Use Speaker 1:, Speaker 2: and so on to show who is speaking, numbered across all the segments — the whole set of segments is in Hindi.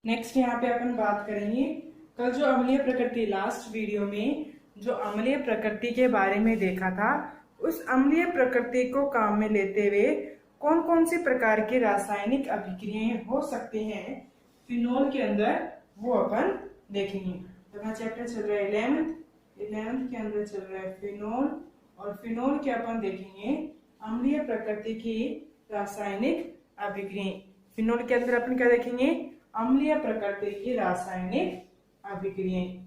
Speaker 1: नेक्स्ट यहाँ पे अपन बात करेंगे कल जो अम्लीय प्रकृति लास्ट वीडियो में जो अम्लीय प्रकृति के बारे में देखा था, उस अम्लीय प्रकृति को काम में लेते हुए कौन कौन से प्रकार के रासायनिक अभिक्रियाएं हो सकती हैं फिनोल के अंदर, वो अपन देखेंगे। तो अपना चैप्टर चल रहा है 11th के अंदर चल रहा है फिनोल, और फिनोल के अपन देखेंगे अम्लीय प्रकृति की रासायनिक अभिक्रियाएं। फिनोल के अंदर अपन क्या देखेंगे? अम्लीय प्रकृति की रासायनिक अभिक्रियाएं।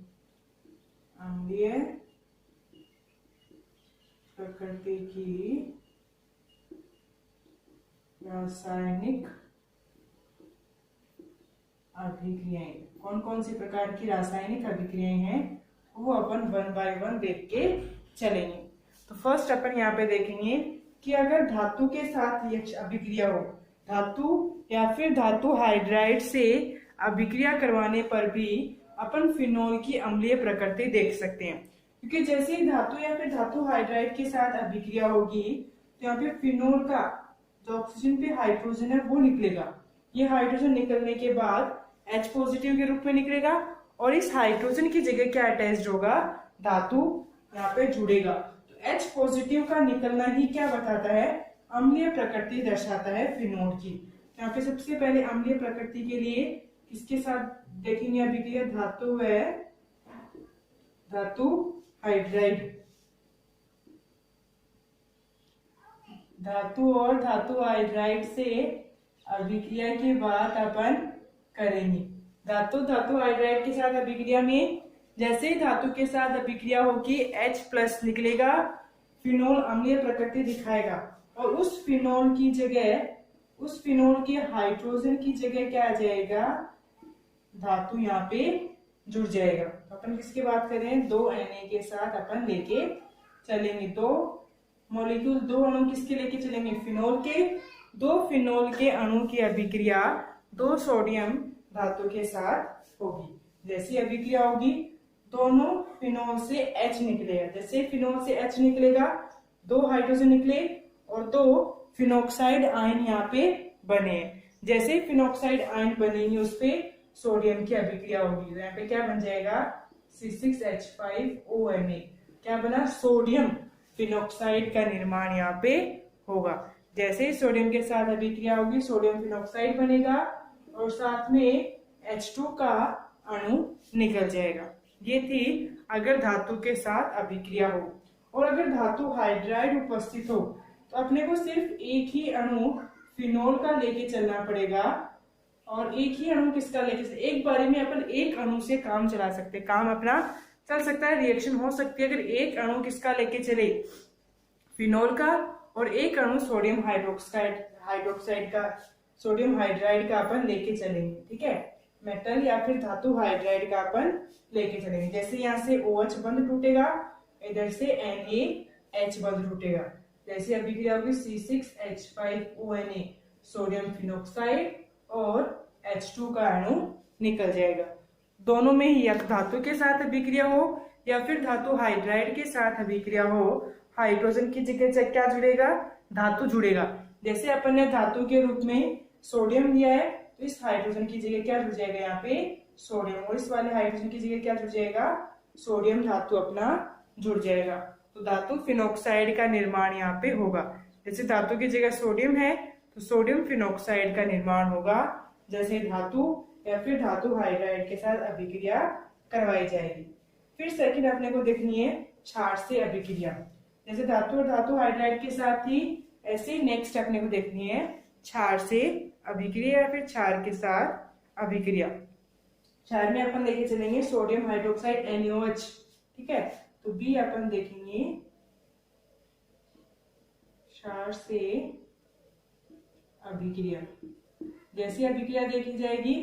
Speaker 1: अम्लीय प्रकृति की रासायनिक अभिक्रियाएं, कौन कौन सी प्रकार की रासायनिक अभिक्रियाएं हैं वो अपन 1 बाय 1 देख के चलेंगे। तो फर्स्ट अपन यहाँ पे देखेंगे कि अगर धातु के साथ यह अभिक्रिया हो, धातु या फिर धातु हाइड्राइड से अभिक्रिया करवाने पर भी अपन फिनोल की अम्लीय प्रकृति देख सकते हैं। क्योंकि जैसे ही धातु या फिर धातु हाइड्राइड के साथ अभिक्रिया होगी तो यहाँ पे फिनोल का जो ऑक्सीजन पे हाइड्रोजन है वो निकलेगा। ये हाइड्रोजन निकलने के बाद H पॉजिटिव के रूप में निकलेगा और इस हाइड्रोजन की जगह क्या अटैच्ड होगा? धातु यहाँ पे जुड़ेगा। तो H पॉजिटिव का निकलना ही क्या बताता है? अम्लीय प्रकृति दर्शाता है फिनोल की। यहाँ पे सबसे पहले अम्लीय प्रकृति के लिए किसके साथ देखेंगे अभिक्रिया? धातु है, धातु हाइड्राइड, धातु और धातु हाइड्राइड से अभिक्रिया के बाद अपन करेंगे। धातु हाइड्राइड के साथ अभिक्रिया में जैसे ही धातु के साथ अभिक्रिया होगी H+ निकलेगा, फिनोल अम्लीय प्रकृति दिखाएगा और उस फिनोल की जगह, उस फिनोल के हाइड्रोजन की जगह क्या आ जाएगा? धातु यहाँ पे जुड़ जाएगा। तो अपन किसकी बात करें? 2 Na के साथ अपन लेके चलेंगे। 2 मॉलिक्यूल, 2 अणु किसके लेके चलेंगे? फिनोल के। 2 फिनोल के अणु की अभिक्रिया 2 सोडियम धातु के साथ होगी। जैसी अभिक्रिया होगी दोनों फिनोल से H निकलेगा। जैसे फिनोल से H निकलेगा 2 हाइड्रोजन निकले और 2 फिनोक्साइड आयन यहाँ पे बने। जैसे फिनोक्साइड आयन बनेंगे उस पे सोडियम की अभिक्रिया होगी। तो यहाँ पे क्या बन जाएगा? C6H5ONa। क्या बना? सोडियम फिनोक्साइड का निर्माण यहाँ पे होगा। जैसे ही सोडियम के साथ अभिक्रिया होगी सोडियम फिनोक्साइड बनेगा और साथ में H2 का अणु निकल जाएगा। ये थी अगर धातु के साथ अभिक्रिया हो। और अगर धातु हाइड्राइड उपस्थित हो तो अपने को सिर्फ एक ही अणु फिनोल का लेके चलना पड़ेगा। और एक ही अणु किसका लेके, एक बारी में अपन एक अणु से काम चला सकते, काम अपना चल सकता है, रिएक्शन हो सकती है। अगर एक अणु किसका लेके चले? फिनोल का, और एक अणु सोडियम हाइड्रोक्साइड का, सोडियम हाइड्राइड का अपन लेके चलेंगे। ठीक है, मेटल या फिर धातु हाइड्राइड का अपन लेके चलेंगे। जैसे यहाँ से OH बंध टूटेगा, इधर से NaH बंध टूटेगा। जैसे अभिक्रिया होगी C6H5ONa, सोडियम फिनोक्साइड और H2 का अणु निकल जाएगा। दोनों में ही या धातु के साथ अभिक्रिया हो या फिर धातु हाइड्राइड के साथ अभिक्रिया हो, हाइड्रोजन की जगह क्या जुड़ेगा? धातु जुड़ेगा। जैसे अपन ने धातु के रूप में सोडियम लिया है तो इस हाइड्रोजन की जगह क्या जुड़ जाएगा? यहाँ पे सोडियम, और इस वाले हाइड्रोजन की जगह क्या जुड़ जाएगा? सोडियम धातु अपना जुड़ जाएगा। तो धातु फिनोक्साइड का निर्माण यहाँ पे होगा। जैसे धातु की जगह सोडियम है तो सोडियम फिनोक्साइड का निर्माण होगा। जैसे धातु या फिर धातु हाइड्राइड के साथ अभिक्रिया करवाई जाएगी। फिर सेकंड अपने को देखनी है क्षार से अभिक्रिया। जैसे धातु और धातु हाइड्राइड के साथ ही ऐसे नेक्स्ट अपने को देखनी है क्षार से अभिक्रिया या फिर क्षार के साथ अभिक्रिया। क्षार में अपन लेके चलेंगे सोडियम हाइड्रोक्साइड NaOH। ठीक है, तो बी अपन देखेंगे क्षार से अभिक्रिया। जैसी अभिक्रिया देखी जाएगी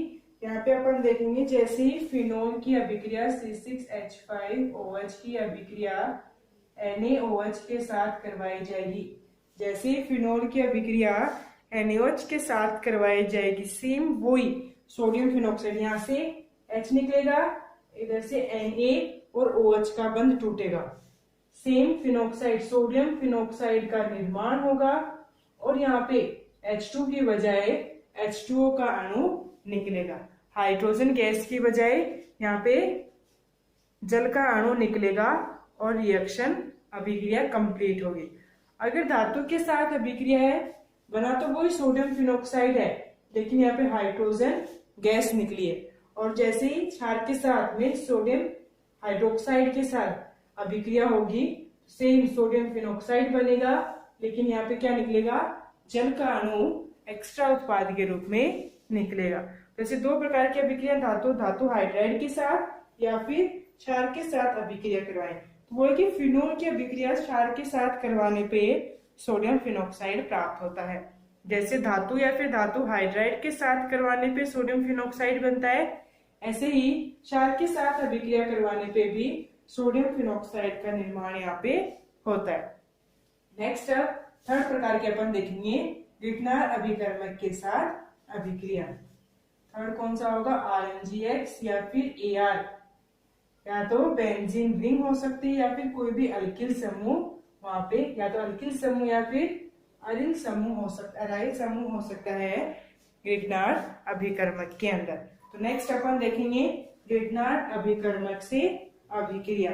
Speaker 1: यहाँ पे अपन देखेंगे, जैसे ही फिनोल की अभिक्रिया C6H5OH की अभिक्रिया NaOH के साथ करवाई जाएगी। जैसे ही फिनोल की अभिक्रिया NaOH के साथ करवाई जाएगी, सेम वही सोडियम फिनोक्साइड, यहाँ से H निकलेगा, इधर से Na और OH का बंध टूटेगा। सेम फिनोक्साइड, सोडियम फिनोक्साइड का निर्माण होगा और यहाँ पे H2 की बजाय H2O का अणु निकलेगा। हाइड्रोजन गैस की बजाय यहाँ पे जल का अणु निकलेगा और रिएक्शन अभिक्रिया कंप्लीट होगी। अगर धातु के साथ अभिक्रिया है, बना तो वही सोडियम फिनोक्साइड है, लेकिन यहाँ पे हाइड्रोजन गैस निकली है, और जैसे ही क्षार के साथ में सोडियम हाइड्रोक्साइड के साथ अभिक्रिया होगी, सेम सोडियम फिनोक्साइड बनेगा, लेकिन यहाँ पे क्या निकलेगा, जल का अणु एक्स्ट्रा उत्पाद के रूप में निकलेगा। जैसे दो प्रकार की अभिक्रिया धातु हाइड्राइड के साथ या फिर क्षार के साथ अभिक्रिया करवाएं, तो वो है कि फिनोल की अभिक्रिया क्षार के साथ करवाने पे सोडियम फिनोक्साइड प्राप्त होता है। जैसे धातु या फिर धातु हाइड्राइड के साथ करवाने पे सोडियम फिनोक्साइड बनता है, ऐसे ही क्षार के साथ अभिक्रिया करवाने पे भी सोडियम फिनोक्साइड का निर्माण यहाँ पे होता है। नेक्स्ट थर्ड प्रकार के अपन देखेंगे ग्रिग्नार अभिकर्मक के साथ अभिक्रिया। थर्ड कौन सा होगा, RnGX या फिर AR, या तो बेंजीन रिंग हो सकती है या फिर कोई भी अल्किल समूह, वहां पे या तो अल्किल समूह या फिर अरिल समूह हो सकता है, अराइल समूह हो सकता है ग्रिग्नार अभिकर्मक के अंदर। तो नेक्स्ट अपन देखेंगे ग्रिग्नार अभिकर्मक से अभिक्रिया।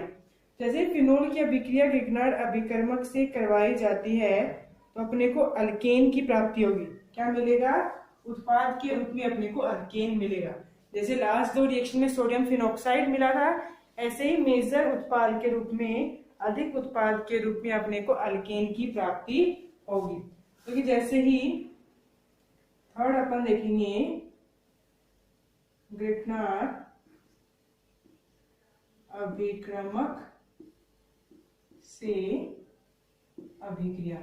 Speaker 1: जैसे फिनोल की अभिक्रिया ग्रिग्नार अभिकर्मक से करवाई जाती है तो अपने को अल्केन की प्राप्ति होगी। क्या मिलेगा, उत्पाद के रूप में अपने को अल्केन मिलेगा। जैसे लास्ट दो रिएक्शन में सोडियम फिनोक्साइड मिला था, ऐसे ही मेजर उत्पाद के रूप में, अधिक उत्पाद के रूप में अपने को अल्केन की प्राप्ति होगी। तो जैसे ही थर्ड अपन देखेंगे ग्रिग्नार अभिकर्मक से अभिक्रिया।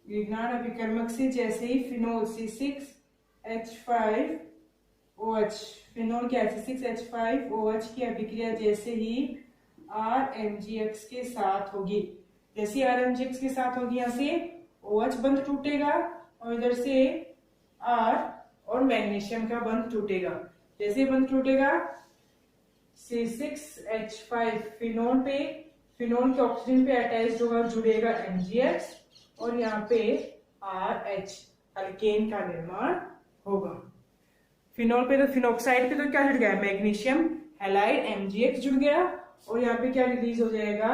Speaker 1: ग्रिग्नार अभिकर्मक से जैसे ही फिनोल C6H5OH, फिनोल के C6H5OH की अभिक्रिया जैसे ही RmGX के साथ होगी, जैसे RmGX के साथ होगी, यहाँ से OH बंध टूटेगा और इधर से R और मैग्नीशियम का बंध टूटेगा। जैसे बंध टूटेगा C6H5 फिनोल पे, फिनोल के ऑक्सीजन पे अटैच होगा, जुड़ेगा MgX और यहाँ पे RH अल्केन का निर्माण होगा। फिनोल पे तो फिनोक्साइड पे तो क्या जुड़ गया, मैग्नीशियम हैलाइड MgX जुड़ गया और यहाँ पे क्या रिलीज हो जाएगा,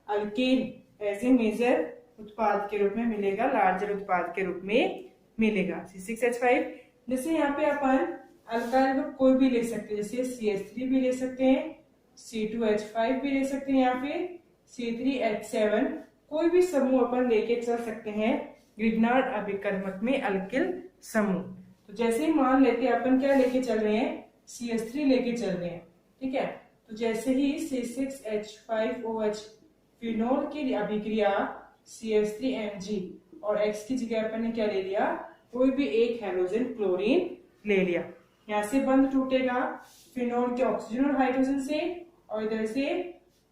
Speaker 1: अल्केन एज ए मेजर उत्पाद के रूप में मिलेगा, लार्जर उत्पाद के रूप में मिलेगा C6H5। जैसे यहाँ पे अपन अल्काइल ग्रुप कोई भी ले सकते हैं, जैसे CH3 भी ले सकते हैं, C2H5 भी ले सकते हैं, या फिर C3H7, कोई भी समूह अपन लेके चल सकते हैं ग्रिग्नार अभिकर्मक में अल्किल समूह। तो जैसे ही मान लेते हैं अपन क्या लेके चल रहे हैं, CH3 लेके चल रहे हैं, ठीक है। तो जैसे ही C6H5OH फिनोल की अभिक्रिया CH3Mg और X की जगह अपन ने क्या ले लिया, कोई भी एक हैलोजन क्लोरीन ले लिया। यहाँ से बंध टूटेगा फिनोल के ऑक्सीजन और हाइड्रोजन से, और इधर से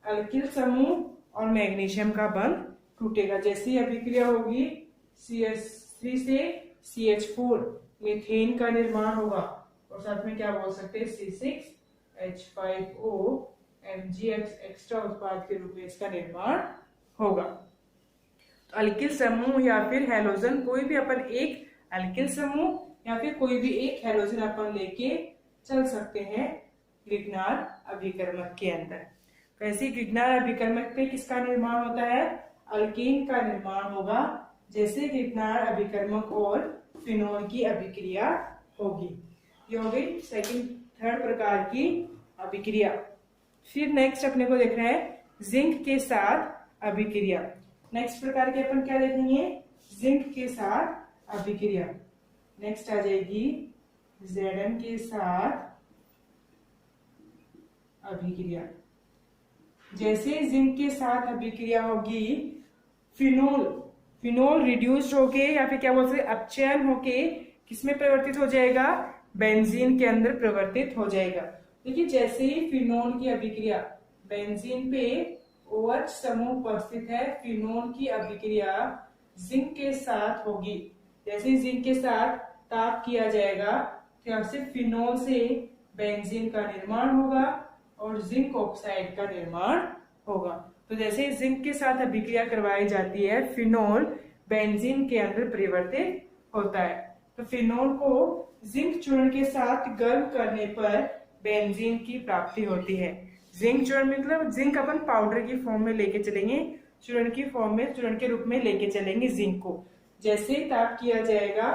Speaker 1: अल्किल समूह और मैग्नीशियम का बंध टूटेगा। जैसे ही अभिक्रिया होगी CH3 से CH4 मीथेन का निर्माण होगा, और साथ में क्या बोल सकते हैं, C6H5O MgX एक्स्ट्रा उत्पाद के रूप में इसका निर्माण होगा। तो अल्किल समूह या फिर हैलोजन, कोई भी अपन एक अल्किल समूह या फिर कोई भी एक हैलोजन अपन लेके चल सकते हैं ग्रिग्नार अभिकर्मक के अंदर। वैसे ग्रिग्नार अभिकर्मक पे किसका निर्माण होता है, अल्केन का निर्माण होगा। जैसे ग्रिग्नार अभिकर्मक और फिनोल की अभिक्रिया होगी। ये हो गई थर्ड प्रकार की अभिक्रिया। फिर नेक्स्ट अपने को देखना है जिंक के साथ अभिक्रिया। नेक्स्ट प्रकार के अपन क्या देखेंगे, जिंक के साथ अभिक्रिया। नेक्स्ट आ जाएगी Zn के साथ अभिक्रिया। जैसे जिंक के साथ अभिक्रिया होगी, फिनोल रिड्यूस्ड होके या फिर क्या बोलते हैं अपचयन होके किसमें परिवर्तित हो जाएगा, बेंजीन के अंदर परिवर्तित हो जाएगा। देखिए जैसे ही फिनोल की अभिक्रिया, बेंजीन पे OH समूह उपस्थित है, फिनोल की अभिक्रिया जिंक के साथ होगी। जैसे ही जिंक के साथ ताप किया जाएगा तो यहाँ से फिनोल से बेंजीन का निर्माण होगा और जिंक ऑक्साइड का निर्माण होगा। तो जैसे जिंक के साथ अभिक्रिया करवाई जाती है, फिनोल बेंजीन के अंदर परिवर्तित होता है। तो फिनोल को जिंक चूर्ण के साथ गर्म करने पर बेंजीन की प्राप्ति होती है। जिंक चूर्ण मतलब जिंक अपन पाउडर की फॉर्म में लेके चलेंगे, चूर्ण की फॉर्म में, चूर्ण के रूप में लेके चलेंगे जिंक को। जैसे ही ताप किया जाएगा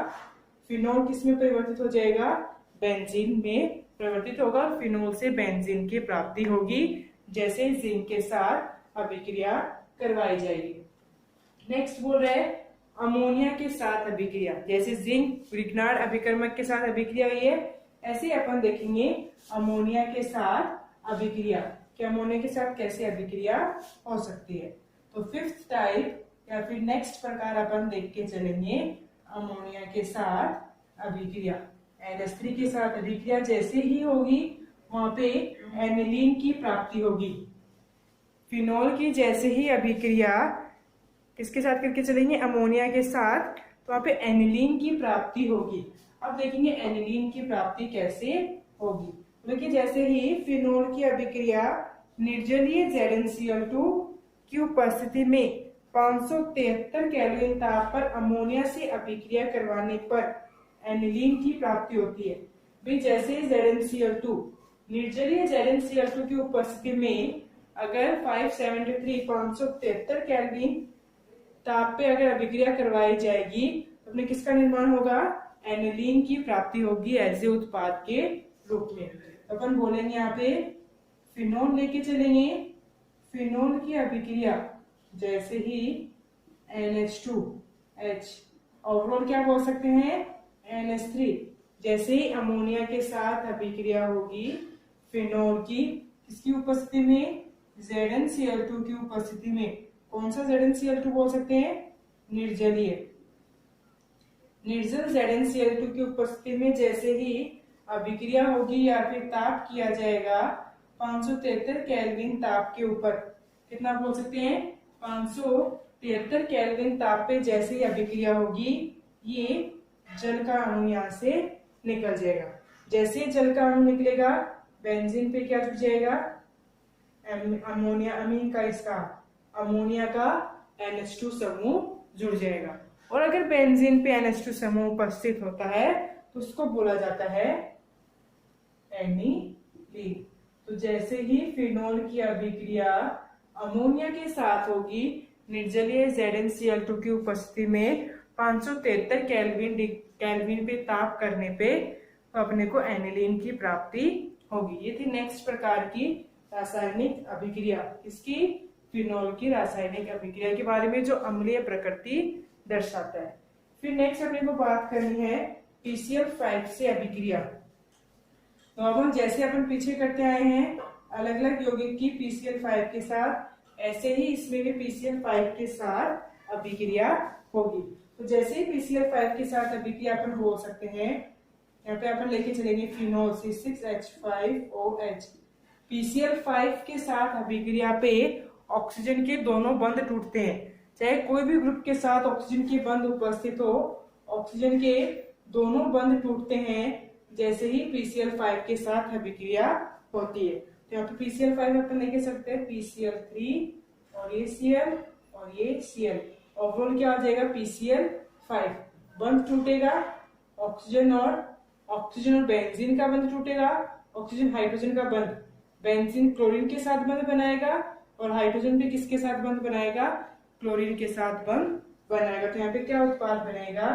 Speaker 1: फिनोल किस में परिवर्तित हो जाएगा, बेंजीन में परिवर्तित होगा। फिनोल से बेंजीन की प्राप्ति होगी जैसे जिंक के साथ अभिक्रिया करवाई जाएगी। नेक्स्ट बोल रहे हैं अमोनिया के साथ अभिक्रिया। जैसे जिंक ग्रिग्नार्ड अभिकर्मक के साथ अभिक्रिया हुई है, ऐसे अपन देखेंगे अमोनिया के साथ अभिक्रिया कि अमोनिया के साथ कैसे अभिक्रिया हो सकती है। तो फिफ्थ टाइप या फिर नेक्स्ट प्रकार अपन देख के चलेंगे अमोनिया के साथ अभिक्रिया। NH3 के साथ अभिक्रिया जैसे ही होगी वहां पे एनिलीन की प्राप्ति होगी। फिनोल की जैसे ही अभिक्रिया किसके साथ करके चलेंगे, अमोनिया के साथ, तो वहां पे एनिलीन की प्राप्ति होगी। अब देखेंगे एनिलीन की प्राप्ति कैसे होगी। देखिए जैसे ही फिनोल की अभिक्रिया निर्जलीय ZnCl2 की उपस्थिति में 573 केल्विन ताप पर अमोनिया से अभिक्रिया करवाने पर एनिलीन की प्राप्ति होती है। भाई जैसे ZnCl2 निर्जलीय ZnCl2 की उपस्थिति में अगर 573 केल्विन ताप पे अगर अभिक्रिया करवाई जाएगी तो अपने किसका निर्माण होगा, एनिलीन की प्राप्ति होगी एज ए उत्पाद के रूप में। अपन बोलेंगे यहाँ पे फिनोल लेके चलेंगे, फिनोल की अभिक्रिया जैसे ही NH2H ओवरऑल क्या बोल सकते हैं NH3, जैसे ही अमोनिया के साथ अभिक्रिया होगी फिनोल की किसकी उपस्थिति में, ZnCl2 की उपस्थिति में। कौन सा ZnCl2 बोल सकते हैं, निर्जल ZnCl2 की उपस्थिति में जैसे ही अभिक्रिया होगी या फिर ताप किया जाएगा 573 केल्विन ताप के ऊपर, कितना बोल सकते हैं 573 केल्विन ताप पे जैसे ही अभिक्रिया होगी ये जल का अणु यहाँ से निकल जाएगा। जैसे ही जल का अणु निकलेगा बेंजीन पे क्या जुड़ जाएगा, अमोनिया अमीन का, इसका अमोनिया का NH2 समूह जुड़ जाएगा। और अगर बेंजीन पे NH2 समूह उपस्थित होता है तो उसको बोला जाता है एनिलीन। तो जैसे ही फिनोल की अभिक्रिया अमोनिया के साथ होगी निर्जलीय ZnCl2 की उपस्थिति में 573 केल्विन पे ताप करने पे तो अपने को एनिलीन की प्राप्ति होगी। ये थी नेक्स्ट प्रकार की रासायनिक अभिक्रिया, इसकी फिनोल की रासायनिक अभिक्रिया के बारे में जो अम्लीय प्रकृति दर्शाता है। फिर नेक्स्ट अपने को बात करनी है PCl5 से अभिक्रिया। तो अब हम जैसे अपन पीछे करते आए हैं अलग अलग यौगिक की PCl5 के साथ, ऐसे ही इसमें भी PCl5 के साथ अभिक्रिया होगी। तो जैसे ही PCl5 के साथ अभिक्रिया अपन बोल सकते हैं, यहाँ पे अपन लेके चलेंगे फिनोल C6H5OH। PCl5 के साथ अभिक्रिया पे ऑक्सीजन के दोनों बंध टूटते हैं। चाहे कोई भी ग्रुप के साथ ऑक्सीजन के बंध उपस्थित हो, ऑक्सीजन के दोनों बंध टूटते हैं जैसे ही PCl5 के साथ अभिक्रिया होती है। तो यहाँ पे PCl5 अपन लेके सकते हैं PCl3 और ये Cl और ये Cl, ओवरऑल क्या आ जाएगा PCl5। बंध टूटेगा, ऑक्सीजन और बेंजीन का बंध टूटेगा, ऑक्सीजन हाइड्रोजन का बंध, बेंजीन क्लोरीन के साथ बंध बनाएगा और हाइड्रोजन भी किसके साथ बंध बनाएगा, क्लोरीन के साथ बंध बनाएगा। तो यहाँ पे क्या उत्पाद बनेगा,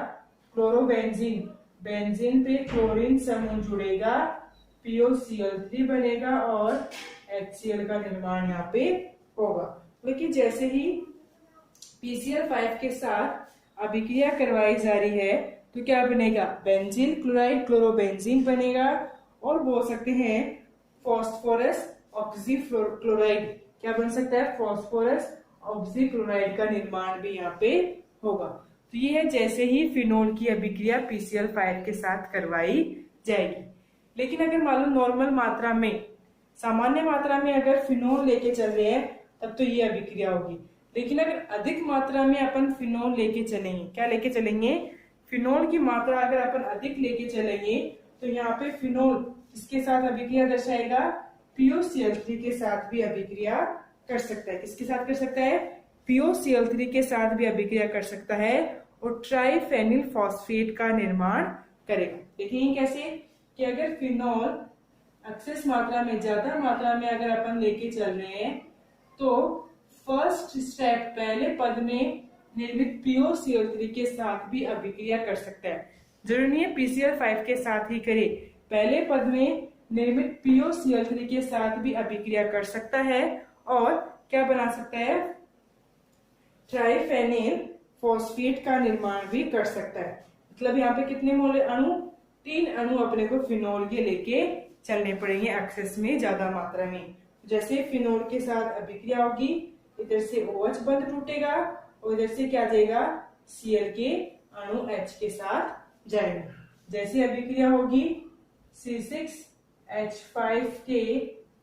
Speaker 1: क्लोरोबेंजीन, बेंजीन पे क्लोरीन समूह जुड़ेगा, POCl3 बनेगा और HCl का निर्माण यहाँ पे होगा। लेकिन जैसे ही PCl5 के साथ अभिक्रिया करवाई जा रही है तो क्या बनेगा, बेंजीन क्लोराइड क्लोरोबेंजीन बनेगा और बोल सकते हैं फॉस्फोरस ऑक्सीक्लोराइड, क्या बन सकता है, फॉस्फोरस ऑक्सीक्लोराइड का निर्माण भी यहाँ पे होगा। तो ये है जैसे ही फिनोल की अभिक्रिया PCl5 के साथ करवाई जाएगी। लेकिन अगर मालूम नॉर्मल मात्रा में, सामान्य मात्रा में अगर फिनोल लेके चल रहे हैं तब तो ये अभिक्रिया होगी। लेकिन अगर अधिक मात्रा में अपन फिनोल लेके चलेंगे, क्या लेके चलेंगे, फिनोल की मात्रा अगर अपन अधिक लेके चलेंगे तो यहाँ पे फिनोल किसके साथ अभिक्रिया दर्शाएगा, POCl3 के साथ भी अभिक्रिया कर सकता है। किसके साथ कर सकता है, POCl3 के साथ भी अभिक्रिया कर सकता है और ट्राइफेनिल फॉस्फेट का निर्माण करेगा। देखिए कैसे कि अगर फिनॉल एक्सेस मात्रा में, ज्यादा मात्रा में अगर अपन लेके चल रहे हैं तो फर्स्ट स्टेप पहले पद में निर्मित POCl3 के साथ भी अभिक्रिया कर सकता है। जरूरी नहीं है PCl5 के साथ ही करे, पहले पद में निर्मित POCl3 के साथ भी अभिक्रिया कर सकता है और क्या बना सकता है, ट्राइफेनिल फॉस्फेट का निर्माण भी कर सकता है। मतलब यहाँ पे कितने मोल अणु, 3 अणु अपने को फिनॉल के लेके चलने पड़ेंगे एक्सेस में ज्यादा मात्रा में। जैसे फिनॉल के साथ अभिक्रिया होगी, इधर से OH बंध टूटेगा और इधर से क्या जाएगा, Cl के अणु H के साथ जाएगा। जैसे अभिक्रिया होगी C6H5 के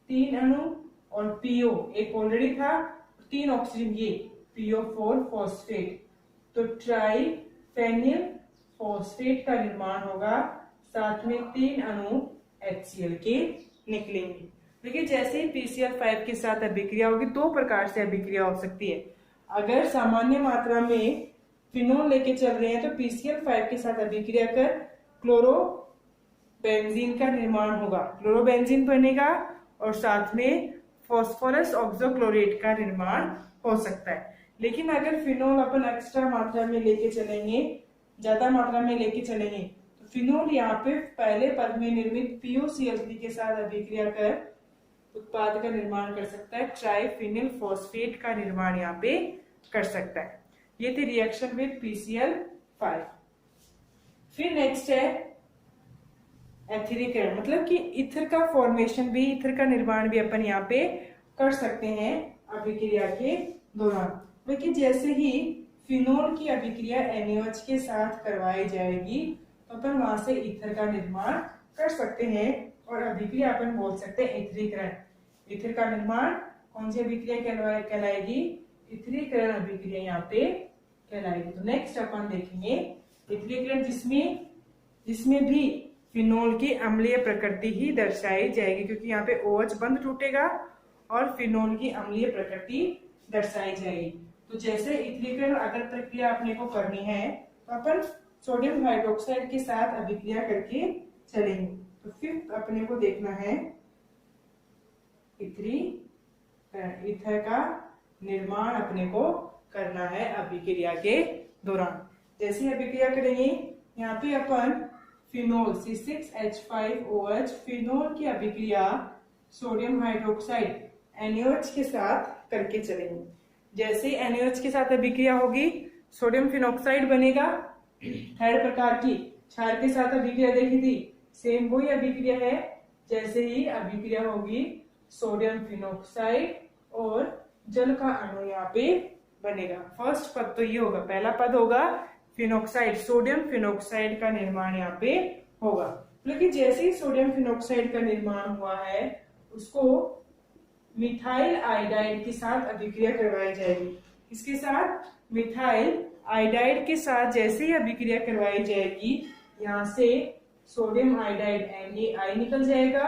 Speaker 1: 3 अणु और PO एक ऑलरेडी था, 3 ऑक्सीजन ये PO4 फॉस्फेट, तो ट्राइफेनिल फॉस्फेट का निर्माण होगा, साथ में 3 अणु HCl के निकलेंगे। देखिए जैसे ही PCl5 के साथ अभिक्रिया होगी, 2 प्रकार से अभिक्रिया हो सकती है। अगर सामान्य मात्रा में फिनॉल लेके चल रहे हैं तो PCl5 के साथ अभिक्रिया कर क्लोरोबेंजीन का निर्माण होगा, क्लोरोबेंजीन बनेगा और साथ में फास्फोरस ऑक्सोक्लोरेट का निर्माण हो सकता है। लेकिन अगर फिनॉल अपन एक्स्ट्रा मात्रा में लेके चलेंगे, ज्यादा मात्रा में लेके चलेंगे, तो फिनॉल यहाँ पे पहले पद में निर्मित POCl3 के साथ अभिक्रिया कर उत्पाद का निर्माण कर सकता है, ट्राइफेनिल फॉस्फेट का निर्माण यहाँ पे कर सकता है। ये थी रिएक्शन विद PCl5। फिर नेक्स्ट है एथिलीकरण, मतलब कि ईथर का फॉर्मेशन भी, ईथर का निर्माण भी अपन यहाँ पे कर सकते हैं अभिक्रिया के दौरान। देखिए जैसे ही फिनॉल की अभिक्रिया NaOH के साथ करवाई जाएगी तो अपन वहां से ईथर का निर्माण कर सकते हैं और अभिक्रिया अपन बोल सकते हैं एथिलीकरण। ईथर का निर्माण कौन सी अभिक्रिया कहलाएगी, एथिलीकरण अभिक्रिया यहाँ पे कहलाएगी। तो नेक्स्ट अपन देखेंगे एथिलीकरण, जिसमें भी फिनॉल की अम्लीय प्रकृति ही दर्शाई जाएगी, क्योंकि यहाँ पे OH बंध टूटेगा और फिनॉल की अम्लीय प्रकृति दर्शाई जाएगी। तो जैसे एथिलीकरण अगर प्रक्रिया अपने को करनी है तो अपन सोडियम हाइड्रोक्साइड के साथ अभिक्रिया करके चलेंगे। तो फिर अपने को देखना है ईथर का निर्माण अपने को करना है अभिक्रिया के दौरान। जैसे अभिक्रिया करेंगे यहाँ पे अपन फिनॉल C6H5OH फिनॉल की अभिक्रिया सोडियम हाइड्रोक्साइड NaOH के साथ करके चलेंगे। जैसे NaOH के साथ अभिक्रिया होगी, सोडियम फिनॉक्साइड बनेगा, थर्ड प्रकार की क्षार के साथ अभिक्रिया देखी थी, सेम वही अभिक्रिया है। जैसे ही अभिक्रिया होगी सोडियम फिनॉक्साइड और जल का अणु यहाँ पे बनेगा। फर्स्ट पद तो ये होगा, पहला पद होगा फिनॉक्साइड, सोडियम फिनॉक्साइड का निर्माण यहाँ पे होगा। लेकिन जैसे ही सोडियम फिनॉक्साइड का निर्माण हुआ है उसको मिथाइल आयोडाइड के साथ अभिक्रिया करवाई जाएगी। इसके साथ मिथाइल आयोडाइड के साथ जैसे ही अभिक्रिया करवाई जाएगी, यहाँ से सोडियम आयोडाइड Na निकल जाएगा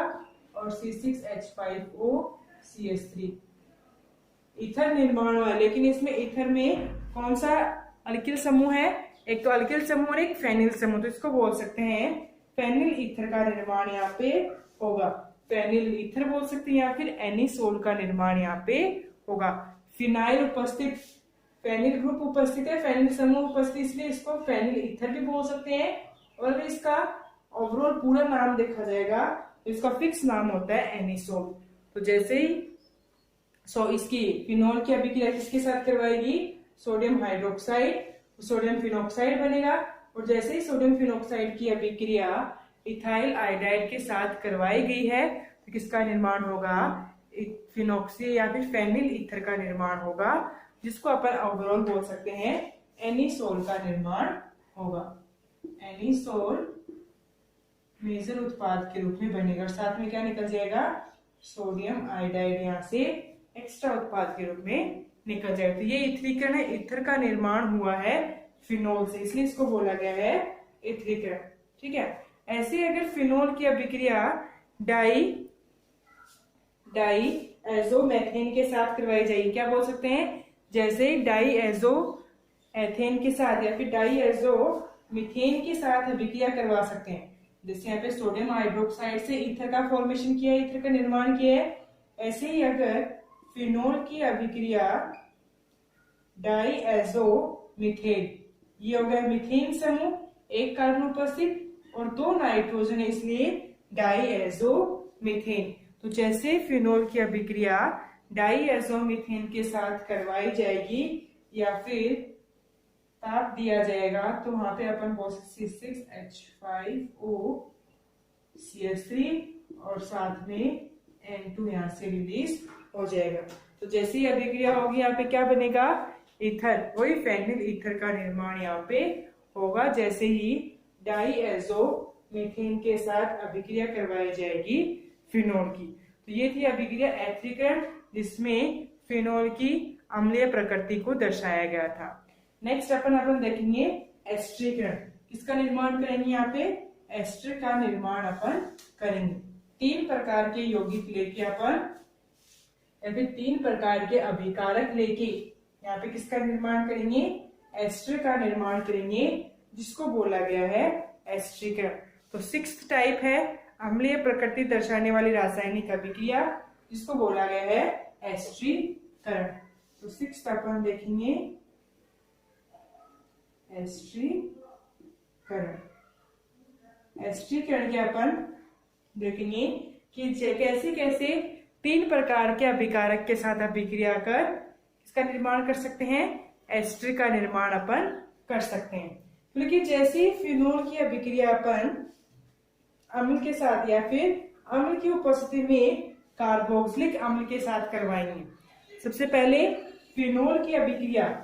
Speaker 1: और C6H5O CH3 ईथर निर्माण हुआ। लेकिन इसमें ईथर में कौन सा अल्किल समूह है, एक तो अल्किल समूह और एक फेनिल समूह, तो इसको बोल सकते हैं फेनिल ईथर का निर्माण यहाँ पे होगा, फेनिल ईथर बोल सकते हैं, या फिर एनिसोल का निर्माण यहाँ पे होगा। फिनाइल उपस्थित, फेनिल ग्रुप उपस्थित है, फेनिल समूह उपस्थित, इसलिए इसको फेनिल ईथर भी बोल सकते हैं। और अगर इसका ओवरऑल पूरा नाम देखा जाएगा तो इसका फिक्स नाम होता है एनिसोल। तो जैसे ही इसकी फिनॉल की अभिक्रिया किसके साथ करवाएगी, सोडियम हाइड्रोक्साइड, सोडियम फिनॉक्साइड बनेगा। और जैसे ही सोडियम फिनॉक्साइड की अभिक्रिया इथाइल आयोडाइड के साथ करवाई गई है तो किसका निर्माण होगा, फिनॉक्सी या फिर फेनिल ईथर का निर्माण होगा, जिसको अपन ओवरऑल बोल सकते हैं एनिसोल का निर्माण होगा। एनिसोल मेजर उत्पाद के रूप में बनेगा और साथ में क्या निकल जाएगा, सोडियम आयोडाइड यहाँ से एक्स्ट्रा उत्पाद के रूप में निकल जाएगा। तो ये एथिलीकरण है, ईथर का निर्माण हुआ है फिनॉल से, इसलिए इसको बोला गया है एथिलीकरण। ठीक है, ऐसे अगर फिनॉल की अभिक्रिया डाईएज़ोमेथेन के साथ करवाई जाएगी, क्या बोल सकते हैं, जैसे डाईएज़ो एथेन के साथ या फिर डाईएजो मीथेन के साथ अभिक्रिया करवा सकते हैं। जैसे यहाँ पे सोडियम हाइड्रोक्साइड से ईथर का फॉर्मेशन किया है, ईथर का निर्माण किया है, ऐसे ही अगर फिनोल की अभिक्रिया डाईएजो मीथेन, ये हो गया मीथेन समूह, एक कार्बन उपस्थित और 2 नाइट्रोजन है, इसलिए डाईएजो मीथेन। तो जैसे फिनोल की अभिक्रिया डाईएजो मीथेन के साथ करवाई जाएगी या फिर ताप दिया जाएगा तो वहां पे अपन बोल सकते C6H5O CH3 और साथ में N2 यहाँ से रिलीज हो जाएगा। तो जैसे ही अभिक्रिया होगी यहाँ पे क्या बनेगा, ईथर, वही फेनिल ईथर का निर्माण यहाँ पे होगा जैसे ही डाईएजो मीथेन के साथ अभिक्रिया करवाई जाएगी फिनोल की। तो ये थी अभिक्रिया एथरीकरण जिसमें फिनोल की अम्लीय प्रकृति को दर्शाया गया था। नेक्स्ट अपन देखेंगे एस्टरीकरण, किसका निर्माण करेंगे, यहाँ पे एस्टर का निर्माण अपन करेंगे। 3 प्रकार के यौगिक लेके अपन या फिर 3 प्रकार के अभिकारक लेके यहाँ पे किसका निर्माण करेंगे, एस्टर का निर्माण करेंगे, जिसको बोला गया है एस्टरीकरण। तो 6th टाइप है अम्लीय प्रकृति दर्शाने वाली रासायनिक अभिक्रिया, जिसको बोला गया है एस्टरीकरण। तो 6th अपन देखेंगे एस्टरीकरण। एस्टरीकरण के अपन देखेंगे कि कैसे कैसे 3 प्रकार के अभिकारक के साथ अभिक्रिया कर इसका निर्माण कर सकते हैं, एस्टर का निर्माण अपन कर सकते हैं। क्योंकि जैसे फिनोल की अभिक्रिया अपन अम्ल के साथ या फिर अम्ल की उपस्थिति में कार्बोक्सिलिक अम्ल के साथ करवाएंगे। सबसे पहले फिनोल की अभिक्रिया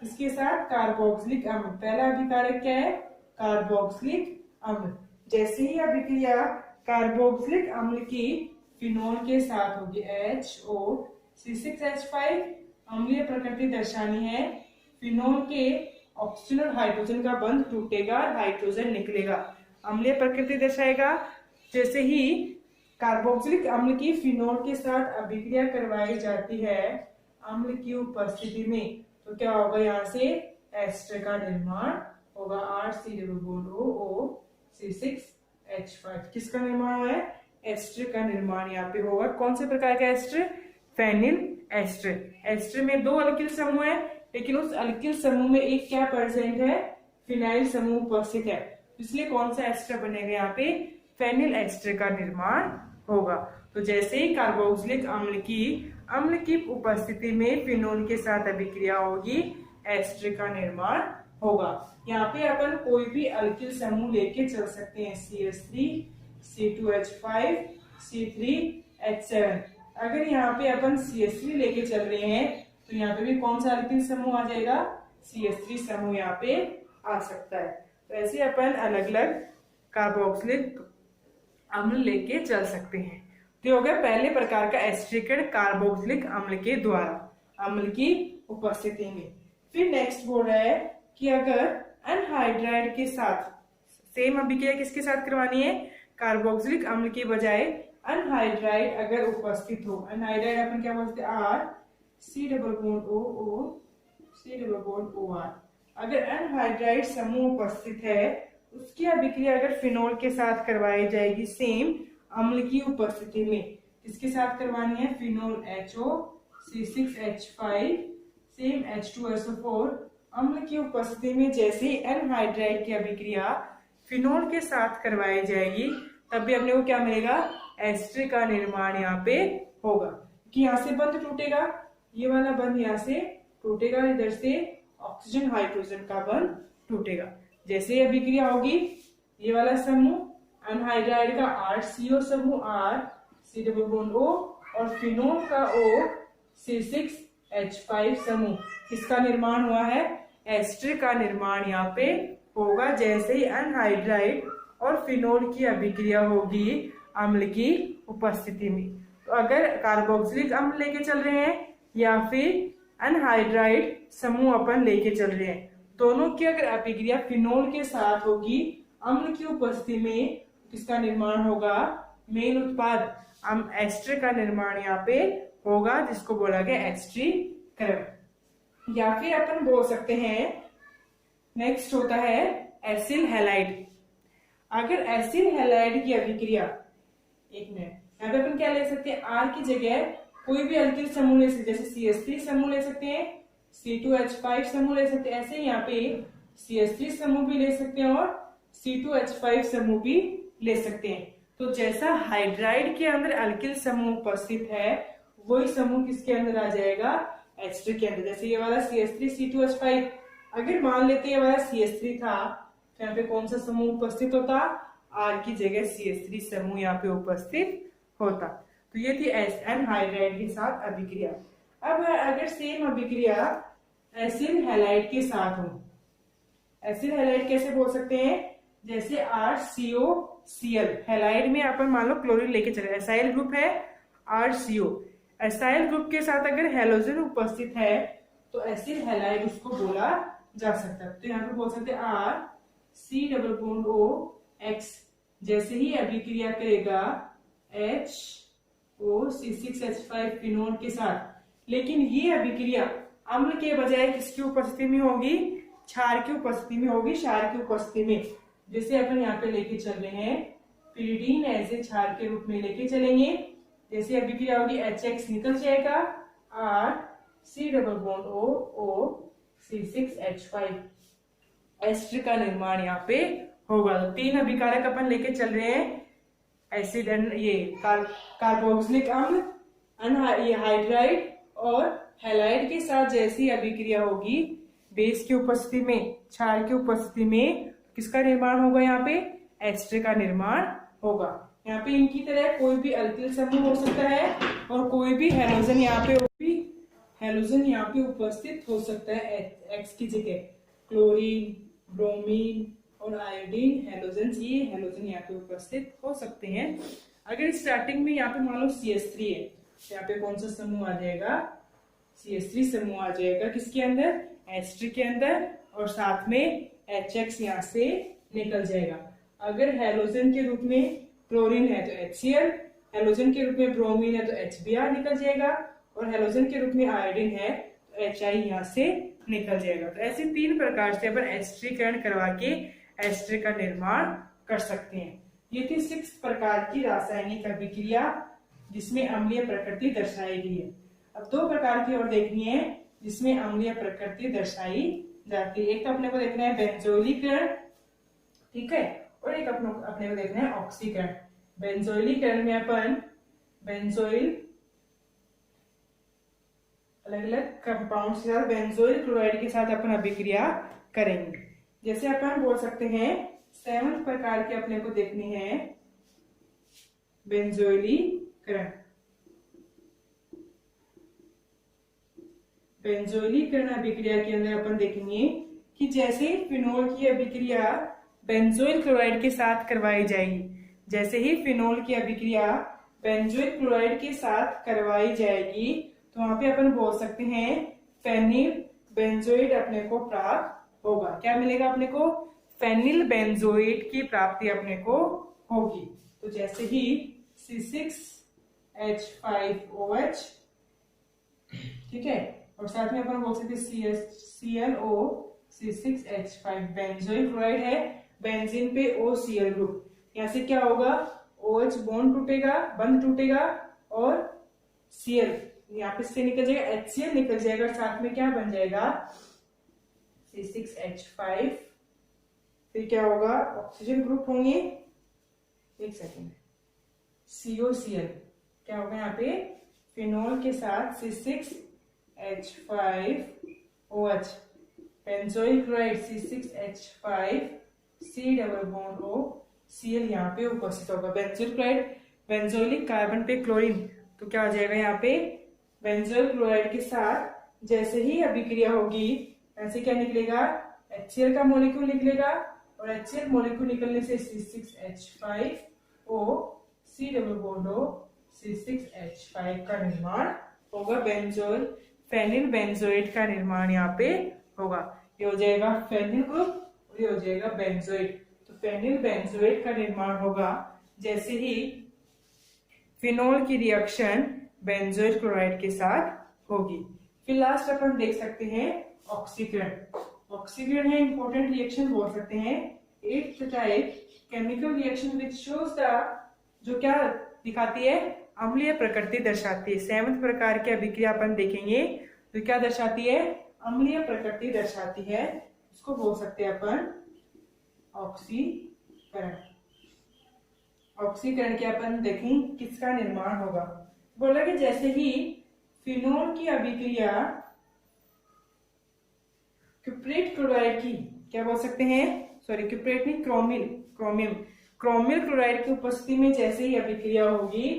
Speaker 1: इसके साथ कार्बोक्सिलिक अम्ल, पहला अभिकारक क्या है, कार्बोक्सिलिक अम्ल। जैसे ही अभिक्रिया कार्बोक्सिलिक अम्ल की फिनोल के साथ होगी HOC6H5, अम्लीय प्रकृति दर्शानी है, फिनोल के ऑक्सीजन और हाइड्रोजन का बंध टूटेगा, हाइड्रोजन निकलेगा, अम्लीय प्रकृति दर्शाएगा। जैसे ही कार्बोक्सिलिक अम्ल की फिनोल के साथ अभिक्रिया करवाई जाती है अम्ल की उपस्थिति में, तो क्या होगा, यहाँ से एस्टर का निर्माण होगा, RCOO6H5। किसका निर्माण है, एस्टर का निर्माण यहाँ पे होगा। कौन से प्रकार का एस्टर, फेनिल एस्टर। एस्टर में 2 अल्किल समूह है, लेकिन उस अल्किल समूह में एक क्या प्रेजेंट है, फिनाइल समूह उपस्थित है, इसलिए कौन सा एस्टर बनेगा, यहाँ पे फेनिल एस्टर का निर्माण होगा। तो जैसे ही कार्बोक्सिलिक अम्ल की उपस्थिति में फिनोल के साथ अभिक्रिया होगी, एस्टर का निर्माण होगा। यहाँ पे अपन कोई भी अल्किल समूह लेके चल सकते हैं, CH3, C2H5, C3H7। अगर यहाँ पे अपन CH3 लेके चल रहे हैं तो यहाँ पे भी कौन सा अल्किल समूह आ जाएगा, CH3 समूह यहाँ पे आ सकता है। तो ऐसे अपन अलग अलग कार्बोक्सिलिक अम्ल लेके चल सकते हैं। तो हो गया पहले प्रकार का एस्टरीकरण कार्बोक्सिलिक अम्ल के द्वारा अम्ल की उपस्थिति में। फिर नेक्स्ट बोल रहा है कि अगर अनहाइड्राइड के साथ सेम अभिक्रिया किसके साथ करवानी है, कार्बोक्सिलिक अम्ल के बजाय अनहाइड्राइड अगर उपस्थित हो, अनहाइड्राइड अपन क्या बोलते हैं, R, अगर अनहाइड्राइड समूह उपस्थित है उसकी अभिक्रिया अगर फिनोल के साथ करवाई जाएगी सेम अम्ल की उपस्थिति में, किसके साथ करवानी है, फिनोल HOC6H5 सेम H2SO4 अम्ल की उपस्थिति में जैसे ही एनहाइड्राइड की अभिक्रिया फिनोल के साथ करवाई जाएगी तब भी अपने को क्या मिलेगा, एस्टर का निर्माण यहाँ पे होगा। कि यहाँ से बंध टूटेगा, ये वाला बंध यहाँ से टूटेगा, इधर से ऑक्सीजन हाइड्रोजन का बंध टूटेगा। जैसे अभिक्रिया होगी ये वाला समूह अनहाइड्राइड का RCO समूह RC+O और फिनोल का OC6H5 समूह, किसका निर्माण हुआ है, एस्टर का निर्माण यहाँ पे होगा। जैसे ही अनहाइड्राइड और फिनोल की अभिक्रिया होगी अम्ल की उपस्थिति में, तो अगर कार्बोक्सिलिक अम्ल लेके चल रहे हैं या फिर अनहाइड्राइड समूह अपन लेके चल रहे हैं, दोनों की अगर अभिक्रिया फिनोल के साथ होगी अम्ल की उपस्थिति में, किसका निर्माण होगा, मेन उत्पाद एस्टर का निर्माण यहाँ पे होगा, जिसको बोला गया एस्टरीकरण। या फिर अपन बोल सकते हैं नेक्स्ट होता है एसिल हैलाइड। अगर एसिल हैलाइड की अभिक्रिया, एक मिनट, यहाँ पे अपन क्या ले सकते हैं, आर की जगह कोई भी अल्किल समूह ले सकते हैं, जैसे CH3 समूह ले सकते हैं, C2H5 समूह ले सकते हैं, ऐसे यहाँ पे CH3 समूह भी ले सकते हैं और C2H5 समूह भी ले सकते हैं। तो जैसा हाइड्राइड के अंदर अल्किल समूह उपस्थित है, वही समूह किसके अंदर आ जाएगा, एस्टर के अंदर। जैसे ये वाला CH3 C2H5, अगर मान लेते ये वाला CH3 था, तो यहाँ पे कौन सा समूह उपस्थित होता, आर की जगह CH3 समूह यहाँ पे उपस्थित होता। तो ये थी एनहाइड्राइड के साथ अभिक्रिया। अब अगर सेम अभिक्रिया एसिल हैलाइड के साथ हो, एसिल हैलाइड कैसे बोल सकते हैं, जैसे RCOCl, हैलाइड में अपन मान लो क्लोरीन लेके चले, एसाइल ग्रुप है RCO, एसाइल ग्रुप के साथ अगर हैलोजन उपस्थित है तो एसिल हैलाइड उसको बोला जा सकता है। तो यहाँ पे बोल सकते हैं RC≡OX, जैसे ही अभिक्रिया करेगा HOC6H5 फिनोल के साथ, लेकिन ये अभिक्रिया अम्ल के बजाय किसकी उपस्थिति में होगी, क्षार की उपस्थिति में होगी, क्षार की उपस्थिति में। जैसे अपन यहाँ पे लेके चल रहे हैं पिरिडीन ऐसे क्षार के रूप में लेके चलेंगे, जैसे अभिक्रिया होगी HX निकल जाएगा RC≡OC6H5, एस्टर का निर्माण यहाँ पे होगा। तो तीन अभिकारक अपन लेके चल रहे हैं, एसिड एंड ये कार्बोक्सिलिक अम्ल, हाइड्राइड और हैलाइड के साथ जैसी अभिक्रिया होगी बेस की उपस्थिति में, क्षार की उपस्थिति में, किसका निर्माण होगा, यहाँ पे एस्टर का निर्माण होगा। यहाँ पे इनकी तरह कोई भी अल्किल समूह हो सकता है और कोई भी हैलोजन यहाँ पे उपस्थित हो सकता है एक्स की जगह, क्लोरीन, ब्रोमीन और आयोडीन हैलोजन, ये हैलोजन यहाँ पे उपस्थित हो सकते हैं। अगर स्टार्टिंग में यहाँ पे मान लो CH3 है, तो यहाँ पे कौन सा समूह आ जाएगा, CH3 समूह आ जाएगा, किसके अंदर, एस्टर के अंदर, और साथ में HX यहाँ से निकल जाएगा। अगर हैलोजन के रूप में क्लोरीन है तो HCl, हैलोजन के रूप में ब्रोमीन है तो HBr निकल जाएगा, और हैलोजन के रूप में आयोडीन है तो HI यहाँ से निकल जाएगा। तो ऐसे तीन प्रकार से अपन एस्टरीकरण करवा के एस्टर का निर्माण कर सकते हैं। ये थी 6 प्रकार की रासायनिक अभिक्रिया जिसमें अम्लीय प्रकृति दर्शाई गई है। अब 2 प्रकार की और देखनी है जिसमें अम्लीय प्रकृति दर्शाई जाती है। एक तो अपने को देखना है बेंजोइलीकरण, ठीक है, और एक अपने को देखना है ऑक्सीकरण। बेंजोइलीकरण में अपन बेंजोइल अलग अलग कंपाउंड के साथ बेंजोइल क्लोराइड के साथ अपन अभिक्रिया करेंगे। जैसे अपन बोल सकते हैं 7 प्रकार के अपने को देखनी है बेंजोइलीकरण। बेंजोइलीकरण अभिक्रिया के अंदर अपन देखेंगे कि जैसे फिनोल की अभिक्रिया बेंजोइल क्लोराइड के साथ करवाई जाएगी, जैसे ही फिनोल की अभिक्रिया बेंजोइल क्लोराइड के साथ करवाई जाएगी तो वहां पे अपन बोल सकते हैं फेनिल बेंजोइड अपने को प्राप्त होगा। क्या मिलेगा अपने को, फेनिल बेंजोइड की प्राप्ति अपने को होगी। तो जैसे ही C6H5OH, ठीक है, और साथ में अपन बोल सकते ClO C6H5 बेंजोइल क्लोराइड है, बेंजीन पे OCl ग्रुप, यहाँ से क्या होगा, OH बॉन्ड टूटेगा, बंध टूटेगा, और Cl यहाँ पे से निकल जाएगा, HCl निकल जाएगा, साथ में क्या बन जाएगा C6H5, फिर क्या होगा, ऑक्सीजन ग्रुप होंगे, एक सेकेंड, COCl, क्या होगा यहाँ पे फिनोल के साथ C6H5OH, benzoyl chloride C6H5 C≡OCl यहाँ पे उपस्थित होगा। बेंजोइल क्लोराइड, बेंजोइलिक कार्बन पे क्लोरीन, तो क्या हो जाएगा यहाँ पे बेंजोइल क्लोराइड के साथ जैसे ही अभिक्रिया होगी ऐसे क्या निकलेगा, HCl का मॉलिक्यूल निकलेगा, और HCl मॉलिक्यूल निकलने से C6H5O C≡C6H5 का निर्माण होगा। बेंजोइल फेनिल बेंजोइड का निर्माण यहाँ पे होगा। ये हो जाएगा फेनिल ग्रुप और ये हो जाएगा बेंजोइड। तो फेनिल बेंजोइड का निर्माण होगा जैसे ही फिनोल की रिएक्शन बेंजोइल क्लोराइड के साथ होगी। फिर लास्ट अपन देख सकते हैं ऑक्सीकरण। ऑक्सीकरण है इंपॉर्टेंट रिएक्शन बोल सकते हैं। It's type chemical reaction which shows the, जो क्या दिखाती है, अम्लीय प्रकृति दर्शाती है। 7th प्रकार की अभिक्रिया अपन देखेंगे तो क्या दर्शाती है, अम्लीय प्रकृति दर्शाती है। इसको बोल सकते हैं अपन ऑक्सीकरण। ऑक्सीकरण के अपन देखें किसका निर्माण होगा। बोला कि जैसे ही फिनोल की अभिक्रिया क्यूप्रेट क्लोराइड की, क्या बोल सकते हैं, सॉरी क्यूप्रेट नहीं, क्रोमियम क्लोराइड की उपस्थिति में जैसे ही अभिक्रिया होगी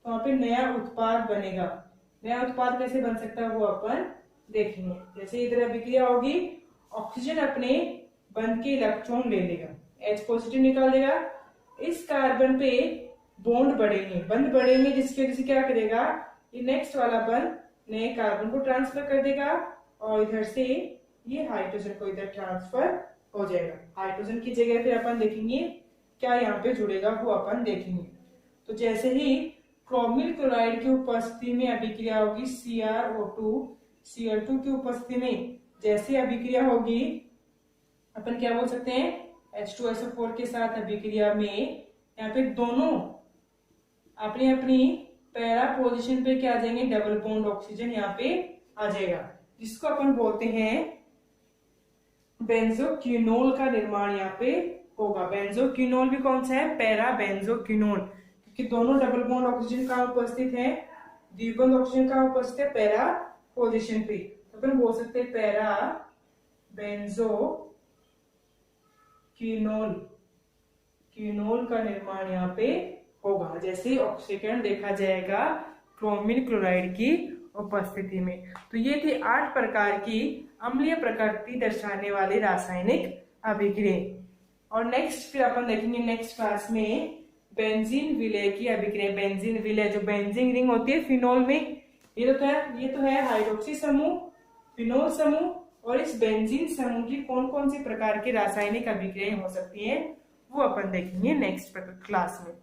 Speaker 1: तो वहां पे नया उत्पाद बनेगा। नया उत्पाद कैसे बन सकता है वो अपन देखेंगे। जैसे इधर अभिक्रिया होगी, ऑक्सीजन अपने बंध के इलेक्ट्रॉन ले लेगा, H पॉजिटिव निकाल देगा। इस कार्बन पे बॉन्ड बढ़ेंगे, बंध बढ़ेंगे, जिसकी वजह से क्या करेगा, ये नेक्स्ट वाला बंध नए कार्बन को ट्रांसफर कर देगा और इधर से ये हाइड्रोजन को इधर ट्रांसफर हो जाएगा। हाइड्रोजन की जगह फिर अपन देखेंगे क्या यहाँ पे जुड़ेगा वो अपन देखेंगे। तो जैसे ही क्रोमिल क्लोराइड की उपस्थिति में अभिक्रिया होगी Cr2 की उपस्थिति में जैसे अभिक्रिया होगी, अपन क्या बोल सकते हैं, H2SO4 के साथ अभिक्रिया में यहाँ पे दोनों अपनी अपनी पैरा पोजीशन पे क्या आ जाएंगे, डबल बॉन्ड ऑक्सीजन यहाँ पे आ जाएगा, जिसको अपन बोलते हैं बेंजोक्विनोल का निर्माण यहाँ पे होगा। बेंजोक्विनोल भी कौन सा है, पैरा बेंजोक्विनोल, क्योंकि दोनों डबल बॉन्ड ऑक्सीजन कहाँ उपस्थित है, द्विबंध ऑक्सीजन कहाँ उपस्थित है, पैरा पोजीशन पे। तो अपन बोल सकते हैं पैरा बेंजोक्विनोल का निर्माण यहाँ पे होगा जैसे ऑक्सीकरण देखा जाएगा क्रोमिल क्लोराइड की उपस्थिति में। तो ये थी 8 प्रकार की अम्लीय प्रकृति दर्शाने वाले रासायनिक अभिक्रिया। और नेक्स्ट फिर अपन देखेंगे नेक्स्ट क्लास में बेंजीन विलय की अभिक्रिया। बेंजीन विलय, जो बेंजीन रिंग होती है फिनोल में, ये तो है हाइड्रोक्सी समूह, फिनोल समूह, और इस बेंजीन समूह की कौन कौन सी प्रकार की रासायनिक अभिक्रियाएं हो सकती हैं वो अपन देखेंगे नेक्स्ट क्लास में।